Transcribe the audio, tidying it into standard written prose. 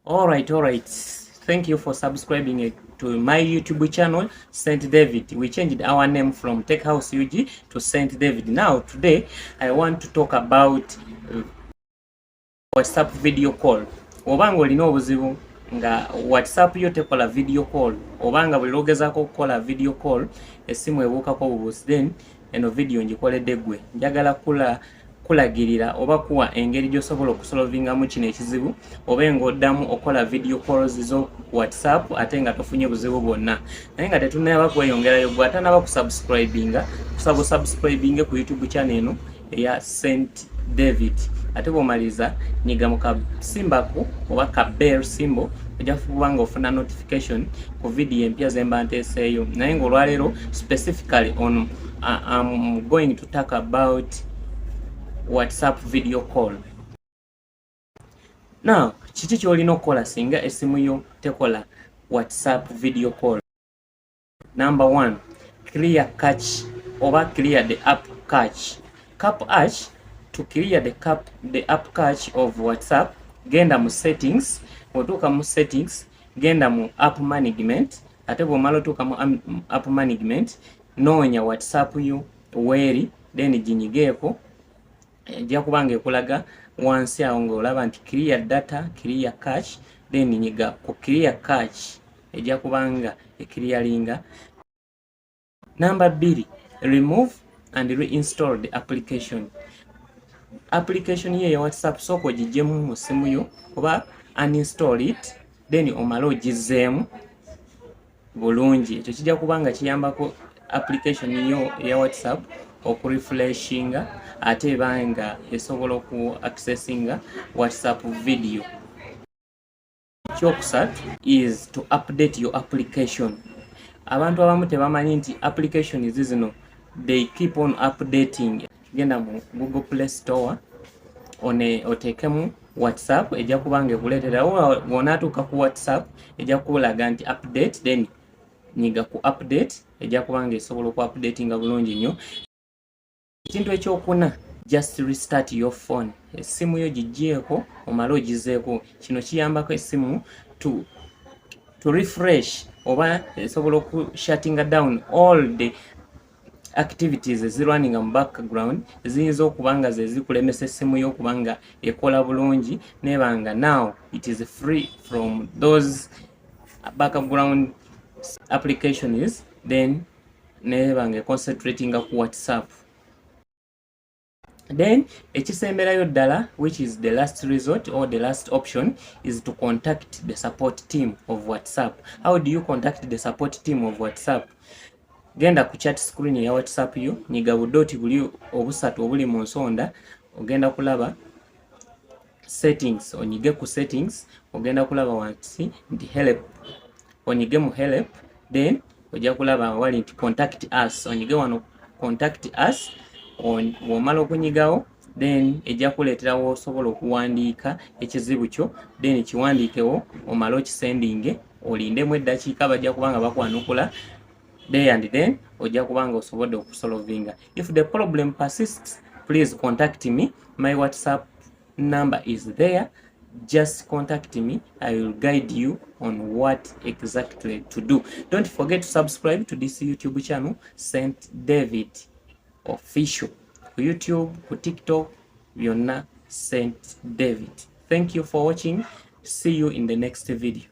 All right. Thank you for subscribing to my YouTube channel, Saint David. We changed our name from Tech House UG to Saint David. Now, today, I want to talk about WhatsApp video call. Obanga olina obuzibu nga WhatsApp yo tekola video call, obanga buli logezaako okukola video call, essimu ebuukako obubuusi, then eno video ngikoledde ggwe. Njagala kulagirira oba kuwa engeri gy'osobola okusolovingamu kino ekizibu, oba ng'oddamu okola video calls zo WhatsApp ate nga tofunye buzibu bwonna. Naye nga tetunnaba kweyongerayo, gwe atanaba kusubscribinga, kusaba osubscribinge ku YouTube channel eno eya Saint David. Ate bw'omaliza nyiga mu kasimbako oba ka bell symbol ojja kuba ng'ofuna notification ku video empya ze mba nteeseeyo. Naye ng'olwaleero specifically on I'm going to talk about WhatsApp video call. Now, kiki ky'olina okukola singa essimu yo tekola WhatsApp video call? Number 1, clear cache oba clear the app cache. Cap hash, to clear the app cache of WhatsApp, genda mu settings, otuuka mu settings, genda mu app management, ate bw'omala otuuka mu app management, noonya WhatsApp yo weeri, then ginyigeeko, ejja kuba ng'ekulaga wansi awo ng'olaba nti clear data, clear cache, then nyiga ku clear cache, ejja kuba nga eclearinga. Number 2, remove and reinstall the application. Application ye ya WhatsApp soko ogiggyemu mu simu yo oba uninstall it, then omale ogizzeemu bulungi. Ekyo kijja kuba nga kiyambako application yo ya WhatsApp okurefreshinga ate eba nga esobola oku accessinga WhatsApp video. Ekyokusatu is to update your application. Abantu abamu tebamanyi nti application zino they keep on updating. Genda mu Google Play Store oteekemu WhatsApp, ejja kuba nga ekuleetera bw'onaatuuka ku WhatsApp ejja kulaga nti update, then nyiga ku update, ejja kuba nga esobola oku updatinga bulungi nnyo. Ekintu ekyokuna, just restart your phone. Essimu yo gigyeko omale ogizeeko. Kino kiyambako essimu to refresh oba esobola oku shutting down all the activities ezirunning mu background eziyinza okuba nga ze zikulemesa essimu yo okuba nga ekola bulungi, neba nga now it is free from those background applications, then neba nga concentrating ku WhatsApp. Then ekisemberayo ddala, which is the last resort or the last option, is to contact the support team of WhatsApp. How do you contact the support team of WhatsApp? Genda ku chat screen ya WhatsApp yo, nyiga budoti buli obusatu obuli mu nsonda, ogenda kulaba settings, onyige ku settings, ogenda kulaba wansi nti help, onyige mu help, then ojja kulaba wali nti contact us, onyige wano contact us. Bw'omala okunyigawo, then ejja kuleeterawo osobola okuwandiika ekizibu kyo, then kiwandiikewo omale okisendinge, olindemu eddakiika bajja kuba nga bakwanukula, there and then ojja kuba nga osobodde okusolovinga. If the problem persists, please contact me. My WhatsApp number is there. Just contact me. I will guide you on what exactly to do. Don't forget to subscribe to this YouTube channel, Saint David Official. Ku YouTube, ku TikTok, byonna Saint David. Thank you for watching. See you in the next video.